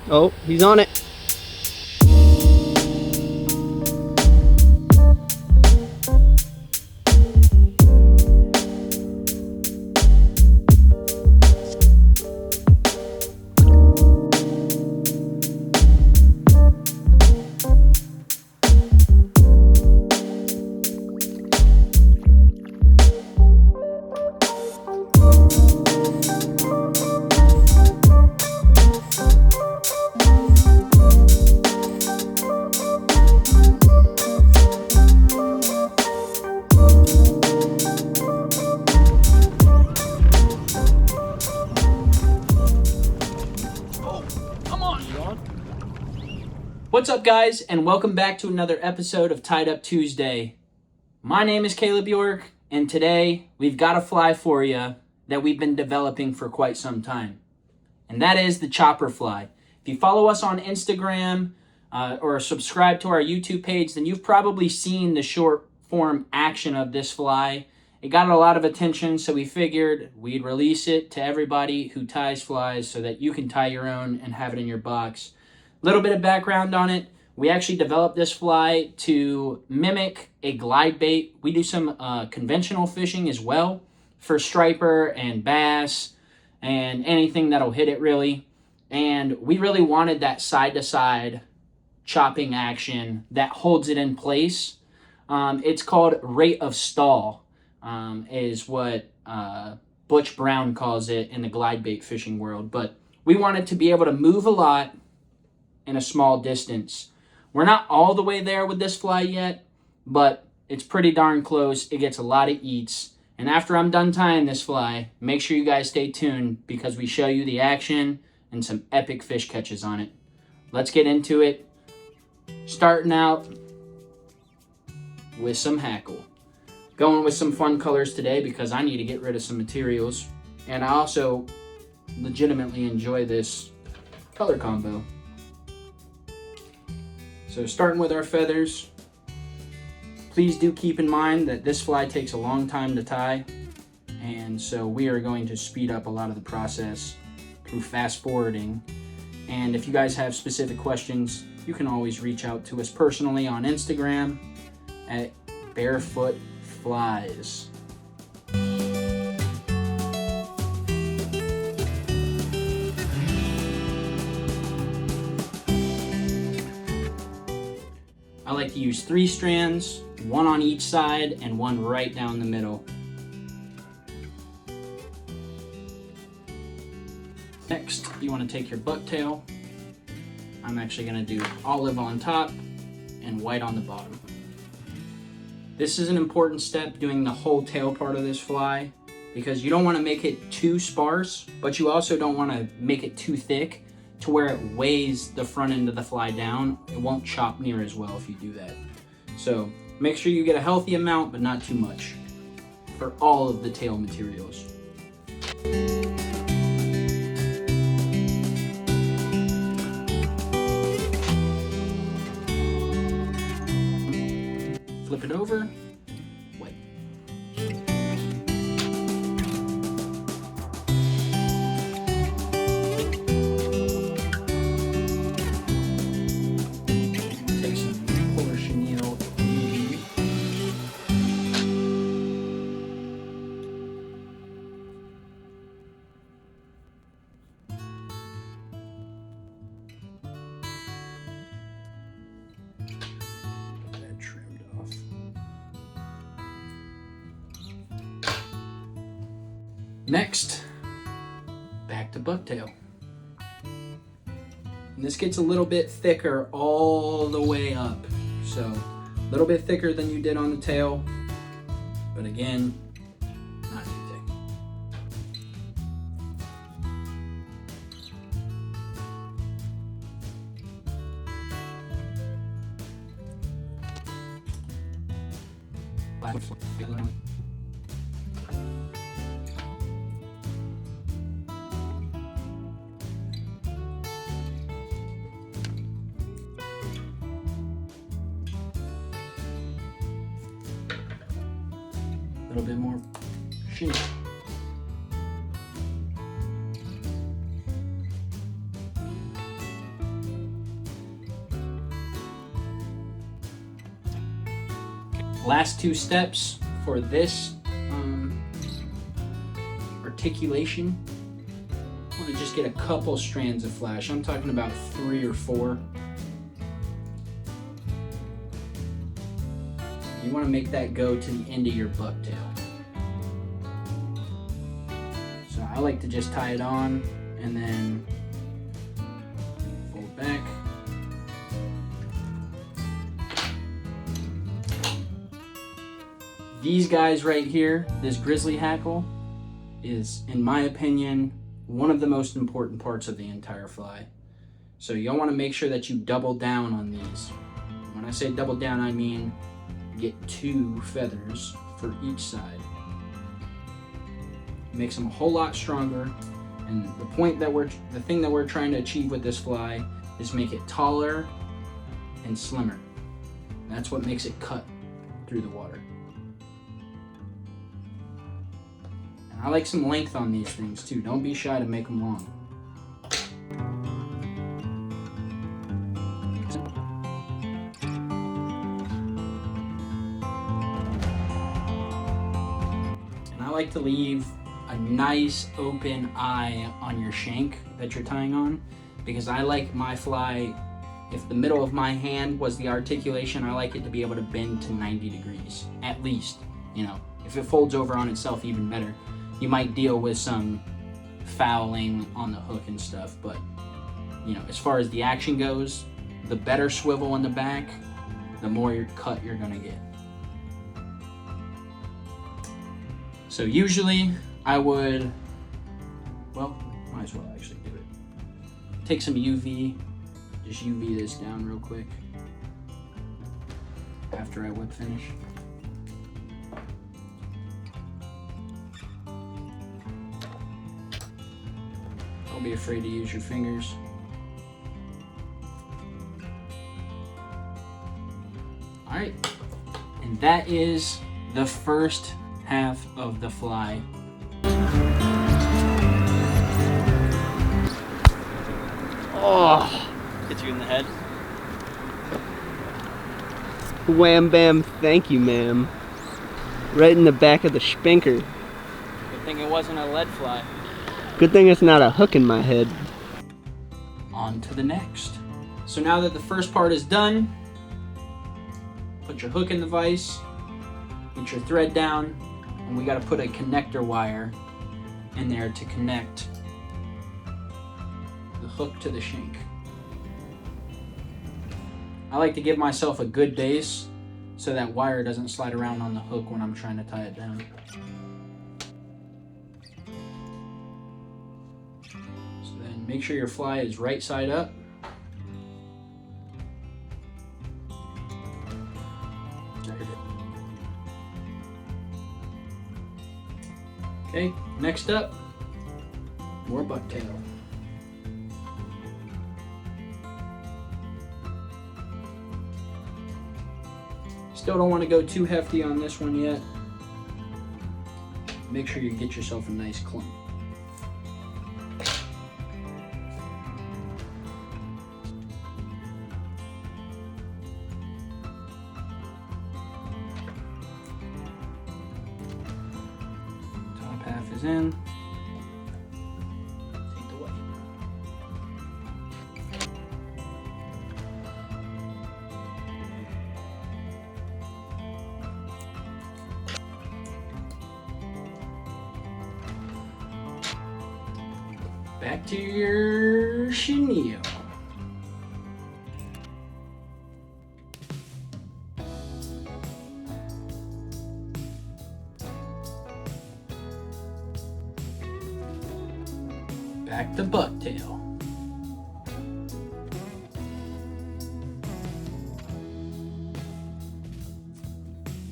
Oh, he's on it. What's up, guys, and welcome back to another episode of Tied Up Tuesday. My name is Caleb York, and today we've got a fly for you that we've been developing for quite some time, and that is the chopper fly. If you follow us on Instagram or subscribe to our YouTube page, then you've probably seen the short form action of this fly. It got a lot of attention, so we figured we'd release it to everybody who ties flies so that you can tie your own and have it in your box. Little bit of background on it. We actually developed this fly to mimic a glide bait. We do some conventional fishing as well for striper and bass and anything that'll hit it, really. And we really wanted that side-to-side chopping action that holds it in place. It's called rate of stall, is what Butch Brown calls it in the glide bait fishing world. But we wanted to be able to move a lot in a small distance. We're not all the way there with this fly yet, but it's pretty darn close. It gets a lot of eats. And after I'm done tying this fly, make sure you guys stay tuned because we show you the action and some epic fish catches on it. Let's get into it. Starting out with some hackle. Going with some fun colors today because I need to get rid of some materials. And I also legitimately enjoy this color combo. So starting with our feathers, please do keep in mind that this fly takes a long time to tie, and so we are going to speed up a lot of the process through fast forwarding. And if you guys have specific questions, you can always reach out to us personally on Instagram at Barefoot Flies. I like to use 3 strands, 1 on each side and 1 right down the middle. Next, you want to take your bucktail. I'm actually going to do olive on top and white on the bottom. This is an important step, doing the whole tail part of this fly, because you don't want to make it too sparse, but you also don't want to make it too thick to where it weighs the front end of the fly down. It won't chop near as well if you do that. So make sure you get a healthy amount, but not too much for all of the tail materials. Flip it over, white. Take some Polar Chenille UV. Get that trimmed off. Next, back to bucktail. And this gets a little bit thicker all the way up. So a little bit thicker than you did on the tail, but again, not too thick. A little bit more chenille. Last two steps for this articulation. I want to just get a couple strands of flash. I'm talking about 3 or 4. You want to make that go to the end of your bucktail. So I like to just tie it on and then fold back. These guys right here, this grizzly hackle, is, in my opinion, one of the most important parts of the entire fly. So you'll want to make sure that you double down on these. When I say double down, I mean get 2 feathers for each side. Makes them a whole lot stronger, and the thing that we're trying to achieve with this fly is make it taller and slimmer. That's what makes it cut through the water. And I like some length on these things too. Don't be shy to make them long. And I like to leave a nice open eye on your shank that you're tying on, because I like my fly, if the middle of my hand was the articulation, I like it to be able to bend to 90 degrees, at least. You know, if it folds over on itself, even better. You might deal with some fouling on the hook and stuff, but you know, as far as the action goes, the better swivel in the back, the more your cut you're gonna get. So usually I would, well, might as well actually do it. Take some UV, just UV this down real quick after I whip finish. Don't be afraid to use your fingers. All right, and that is the first half of the fly. Oh, Hit you in the head. wham bam, thank you, ma'am. Right in the back of the spinker. Good thing it wasn't a lead fly. Good thing it's not a hook in my head. On to the next. So now that the first part is done, put your hook in the vise, get your thread down, and we got to put a connector wire in there to connect the hook to the shank. I like to give myself a good base so that wire doesn't slide around on the hook when I'm trying to tie it down. So then make sure your fly is right side up. Okay, next up, more bucktail. Still don't want to go too hefty on this one yet. Make sure you get yourself a nice clump. Top half is in. Take the white. Back to your chenille. Back to bucktail.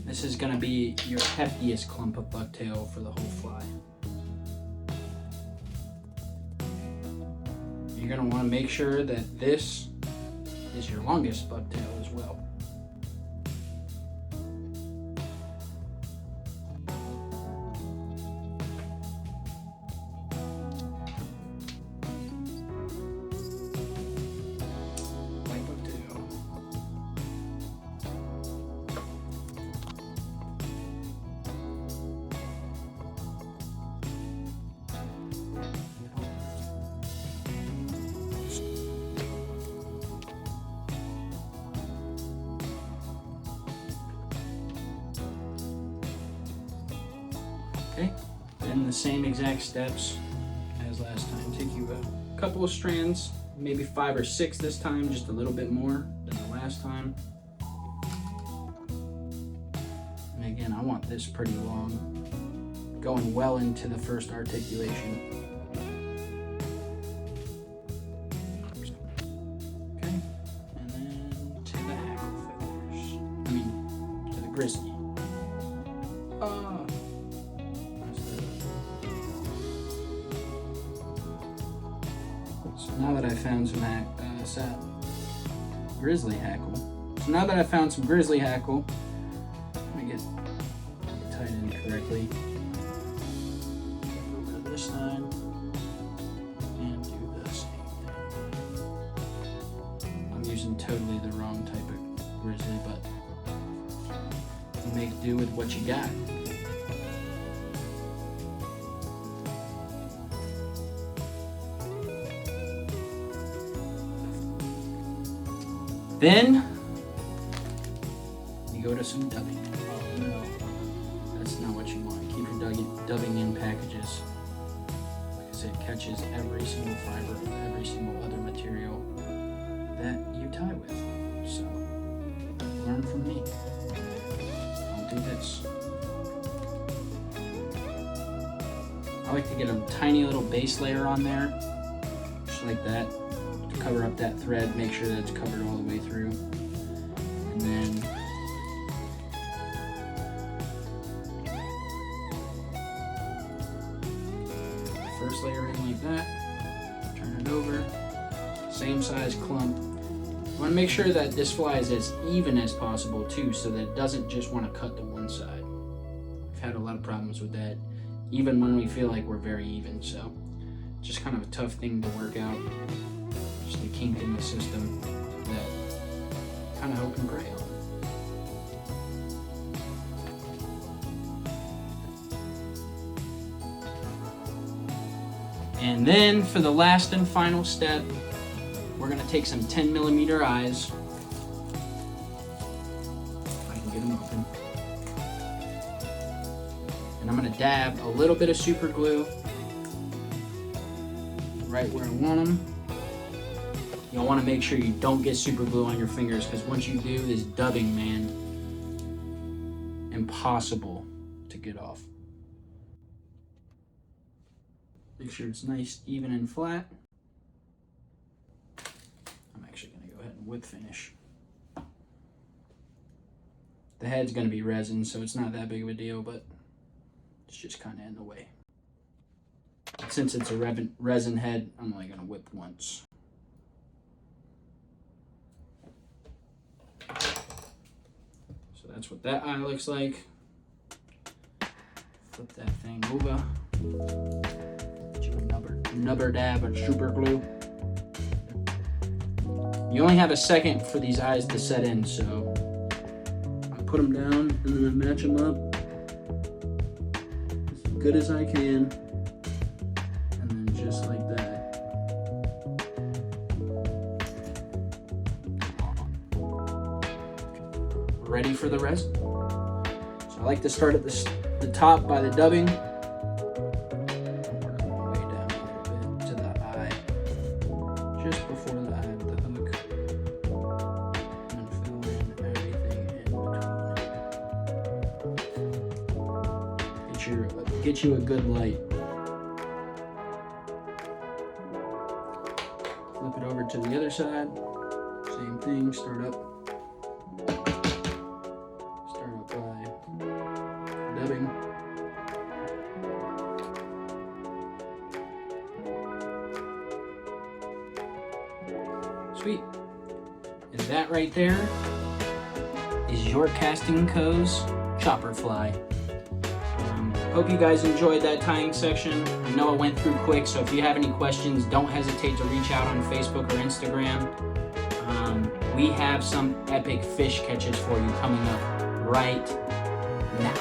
This is gonna be your heftiest clump of bucktail for the whole fly. You're gonna wanna make sure that this is your longest bucktail as well. White bucktail. Okay, then the same exact steps as last time. Take you a couple of strands, maybe 5 or 6 this time, just a little bit more than the last time. And again, I want this pretty long, going well into the first articulation. Okay, and then to the hackle feathers. I mean, to the grizzly. So now that I found some grizzly hackle. So now that I found some grizzly hackle, let me get tied in correctly. A little bit of this side and do the same thing. I'm using totally the wrong type of grizzly, but you make do with what you got. Then you go to some dubbing. Oh no, that's not what you want. Keep your dubbing in packages. Like I said, catches every single fiber, every single other material that you tie with. So learn from me. Don't do this. I like to get a tiny little base layer on there, just like that. Cover up that thread, make sure that it's covered all the way through, and then first layer in like that, turn it over, same size clump. You want to make sure that this fly is as even as possible too, so that it doesn't just want to cut to one side. We've had a lot of problems with that, even when we feel like we're very even, so just kind of a tough thing to work out. A kink in the system that kind of hope and pray on. And then for the last and final step, we're going to take some 10mm eyes. I can get them open. And I'm going to dab a little bit of super glue right where I want them. You'll want to make sure you don't get super glue on your fingers, because once you do, this dubbing, man, impossible to get off. Make sure it's nice, even, and flat. I'm actually going to go ahead and whip finish. The head's going to be resin, so it's not that big of a deal, but it's just kind of in the way. Since it's a resin head, I'm only going to whip once. So that's what that eye looks like. Flip that thing over. Get you another dab of super glue. You only have a second for these eyes to set in, so I put them down and then I match them up as good as I can, and then just like that. Ready for the resin. So I like to start at the top by the dubbing. Work my way down a little bit to the eye, just before the eye with the hook, and fill in everything in between. Get you a good light. Flip it over to the other side. Same thing. Start up. Dubbing. Sweet. And that right there is your Casting Co's chopper fly. Hope you guys enjoyed that tying section. I know it went through quick, so if you have any questions, don't hesitate to reach out on Facebook or Instagram. We have some epic fish catches for you coming up right now.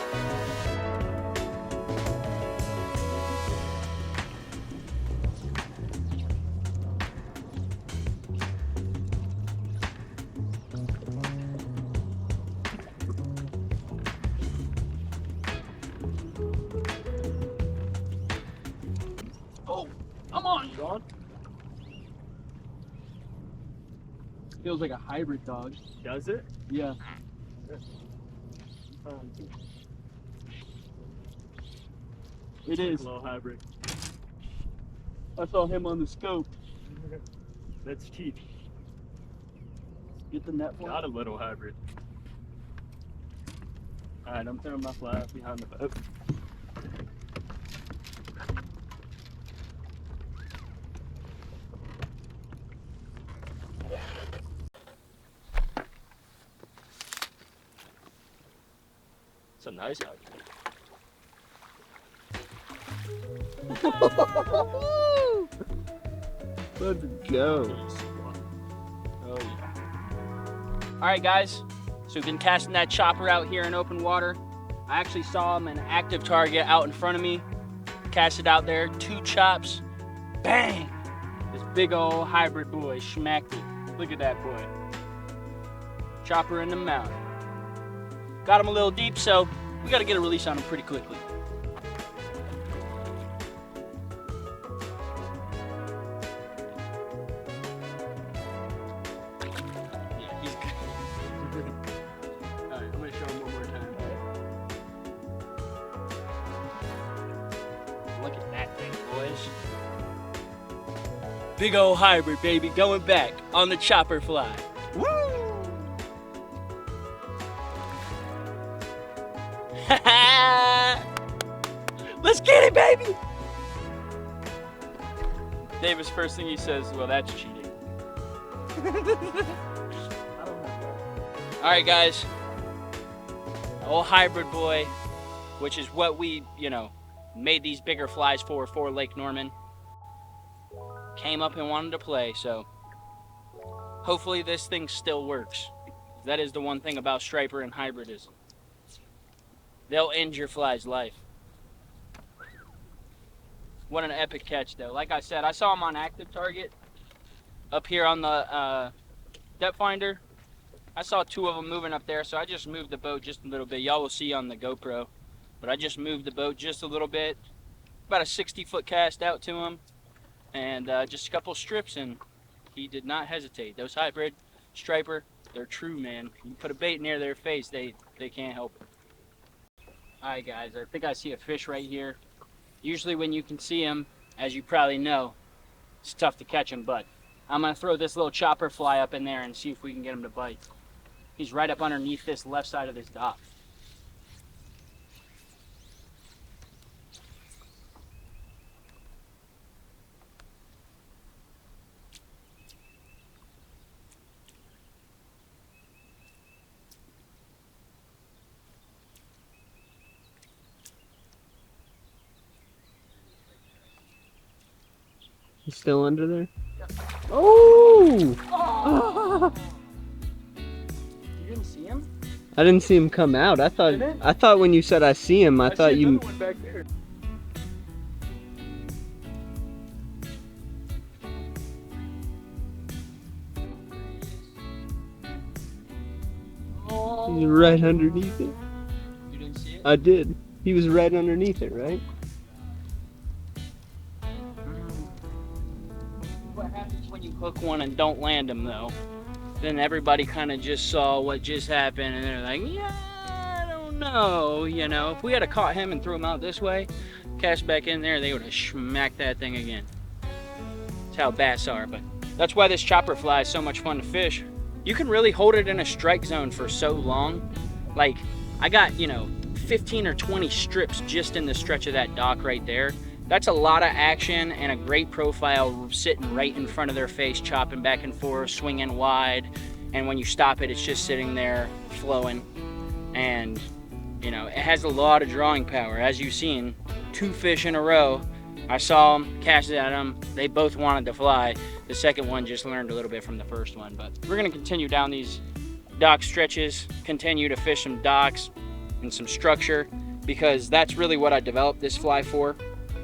on? Feels like a hybrid dog. Does it? Yeah. It is. Little hybrid. I saw him on the scope. That's cheap. Get the net for Not a little hybrid. Alright, I'm throwing my fly out behind the boat. It's a nice hybrid. Let's go. Oh yeah. All right, guys. So we've been casting that chopper out here in open water. I actually saw him an active target out in front of me. Cast it out there, 2 chops. Bang! This big old hybrid boy smacked it. Look at that boy. Chopper in the mouth. Got him a little deep, so we got to get a release on him pretty quickly. Yeah, he's good. All right, I'm going to show him one more time. Look at that thing, boys. Big old hybrid, baby, going back on the chopper fly. Woo! Let's get it, baby! Davis, first thing he says, well, that's cheating. All right, guys. Old hybrid boy, which is what we, made these bigger flies for Lake Norman. Came up and wanted to play, so hopefully this thing still works. That is the one thing about striper and hybrid is they'll end your fly's life. What an epic catch, though. Like I said, I saw him on active target up here on the depth finder. I saw 2 of them moving up there, so I just moved the boat just a little bit. Y'all will see on the GoPro, but I just moved the boat just a little bit. About a 60-foot cast out to him, and just a couple strips, and he did not hesitate. Those hybrid striper, they're true, man. You put a bait near their face, they can't help it. All right, guys, I think I see a fish right here. Usually when you can see him, as you probably know, it's tough to catch him, but I'm gonna throw this little chopper fly up in there and see if we can get him to bite. He's right up underneath this left side of this dock. He's still under there? Oh! You didn't see him? I didn't see him come out. I thought when you said I see him, I thought see you. another one back there. He's right underneath it. You didn't see it? I did. He was right underneath it, right? What happens when you hook one and don't land them, though? Then everybody kind of just saw what just happened, and they're like, yeah, I don't know. If we had caught him and threw him out this way, cast back in there, they would have smacked that thing again. That's how bass are, but that's why this chopper fly is so much fun to fish. You can really hold it in a strike zone for so long. Like, I got, 15 or 20 strips just in the stretch of that dock right there. That's a lot of action and a great profile sitting right in front of their face, chopping back and forth, swinging wide. And when you stop it, it's just sitting there flowing. And, it has a lot of drawing power. As you've seen, 2 fish in a row. I saw them, cast it at them. They both wanted to fly. The second one just learned a little bit from the first one. But we're going to continue down these dock stretches, continue to fish some docks and some structure, because that's really what I developed this fly for.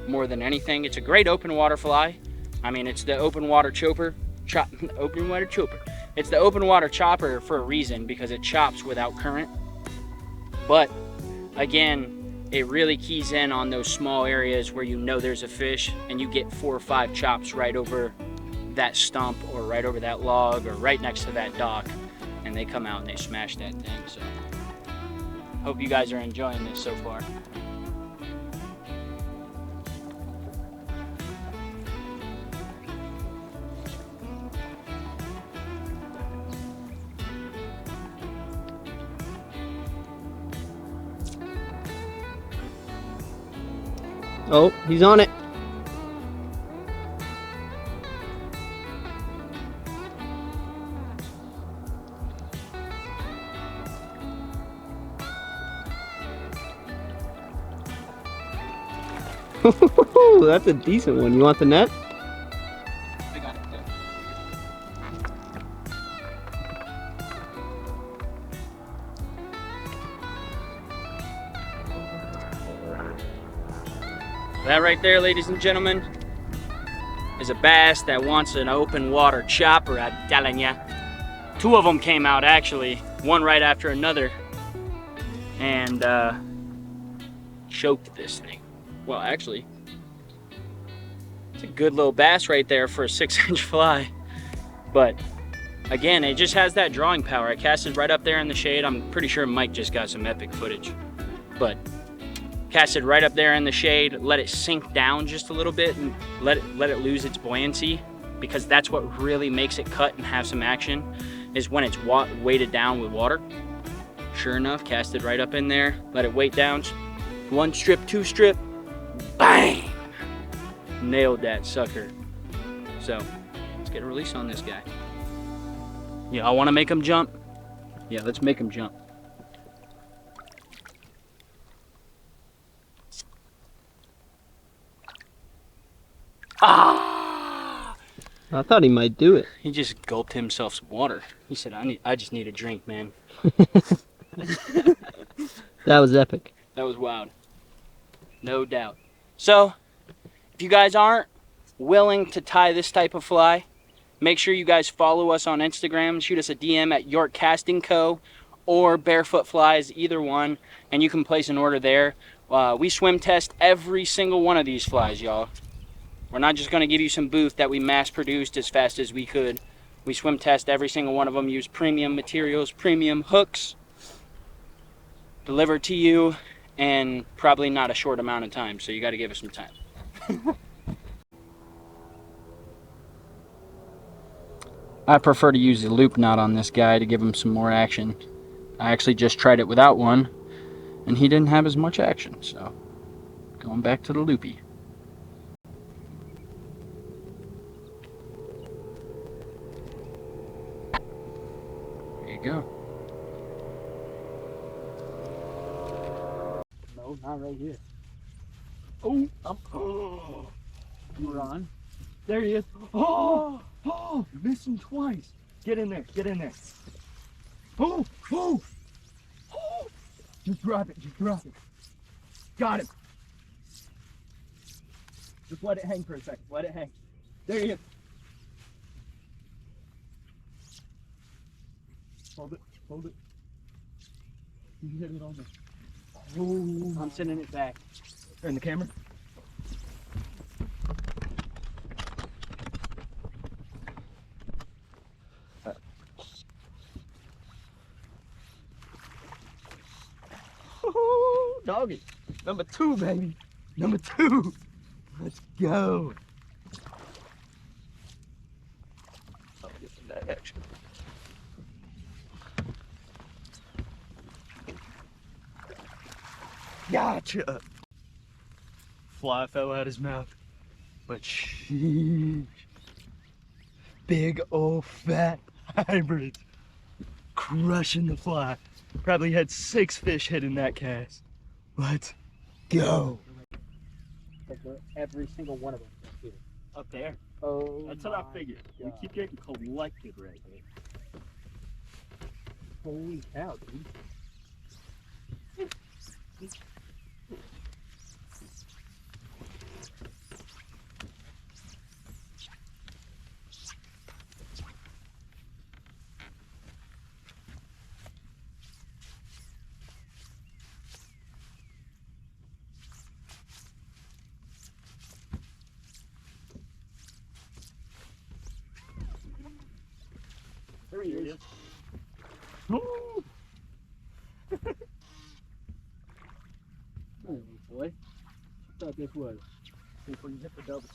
More than anything, it's a great open water fly. I mean, it's the open water chopper. Open water chopper. It's the open water chopper for a reason, because it chops without current. But again, it really keys in on those small areas where you know there's a fish, and you get 4 or 5 chops right over that stump or right over that log or right next to that dock, and they come out and they smash that thing. So hope you guys are enjoying this so far. Oh, he's on it. That's a decent one. You want the net? I got it. That right there, ladies and gentlemen, is a bass that wants an open water chopper, I'm telling ya. 2 of them came out actually, one right after another, and choked this thing. Well, actually, it's a good little bass right there for a 6-inch fly. But again, it just has that drawing power. I casted right up there in the shade. I'm pretty sure Mike just got some epic footage, but casted right up there in the shade, let it sink down just a little bit and let it lose its buoyancy, because that's what really makes it cut and have some action, is when it's weighted down with water. Sure enough, casted right up in there, let it weight down, 1 strip, 2 strip, bang! Nailed that sucker. So let's get a release on this guy. Yeah, I want to make him jump. Yeah, let's make him jump. Ah! I thought he might do it. He just gulped himself some water. He said, I just need a drink, man. That was epic. That was wild. No doubt. So, if you guys aren't willing to tie this type of fly, make sure you guys follow us on Instagram. Shoot us a DM at York Casting Co. or Barefoot Flies, either one, and you can place an order there. We swim test every single one of these flies, y'all. We're not just going to give you some booth that we mass produced as fast as we could. We swim test every single one of them, use premium materials, premium hooks, delivered to you, and probably not a short amount of time, so you got to give us some time. I prefer to use the loop knot on this guy to give him some more action. I actually just tried it without one, and he didn't have as much action, so going back to the loopy. There you go. No, not right here. Oh, you're on. There he is. Oh, missed him twice. Get in there, get in there. Oh. Just drop it, just drop it. Got him. Just let it hang for a second, let it hang. There he is. Hold it. You can hit it on there. Oh, I'm sending it back. in the camera. Doggy. Number 2, baby. Number 2. Let's go. I'll get some of that action. Gotcha. Fly fell out his mouth. But sheesh. Big old fat hybrid. Crushing the fly. Probably had 6 fish hitting that cast. Let's go. Every single one of them. Up there. Oh, That's what I figured. We keep getting collected right here. Holy cow, dude. There he is. Ooh. Oh, boy. Thought this was. See if we can hit the doubles.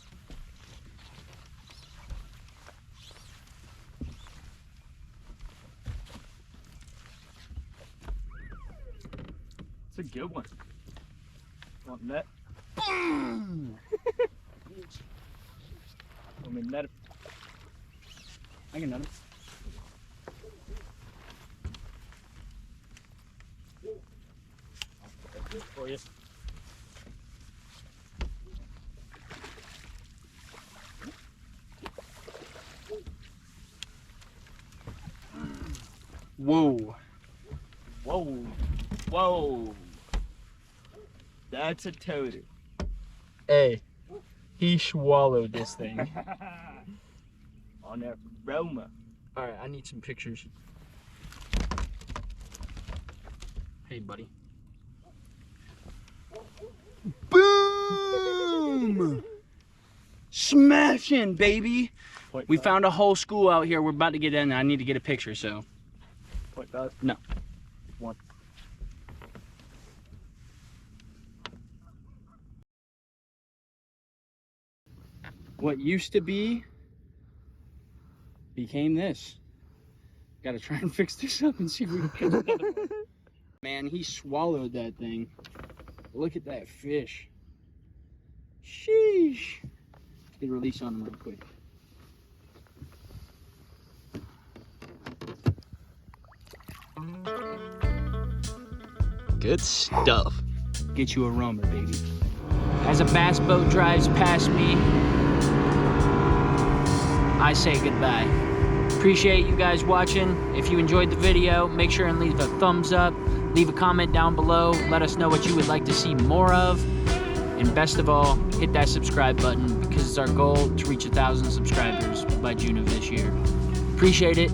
It's a good one. Want net? I mean, net. I can net him. For you. Whoa. Whoa. Whoa. That's a toter. Hey, he swallowed this thing. On that Roma. Alright, I need some pictures. Hey, buddy. Boom! Smashing, baby! Point We five. found a whole school out here. We're about to get in. I need to get a picture, so. 0.5. No. 1. What used to be became this. Gotta try and fix this up and see if we can catch another one. Man, he swallowed that thing. Look at that fish. Sheesh. Get a release on him real quick. Good stuff. Get you a roamer, baby. As a bass boat drives past me, I say goodbye. Appreciate you guys watching. If you enjoyed the video, make sure and leave a thumbs up. Leave a comment down below. Let us know what you would like to see more of. And best of all, hit that subscribe button because it's our goal to reach 1,000 subscribers by June of this year. Appreciate it.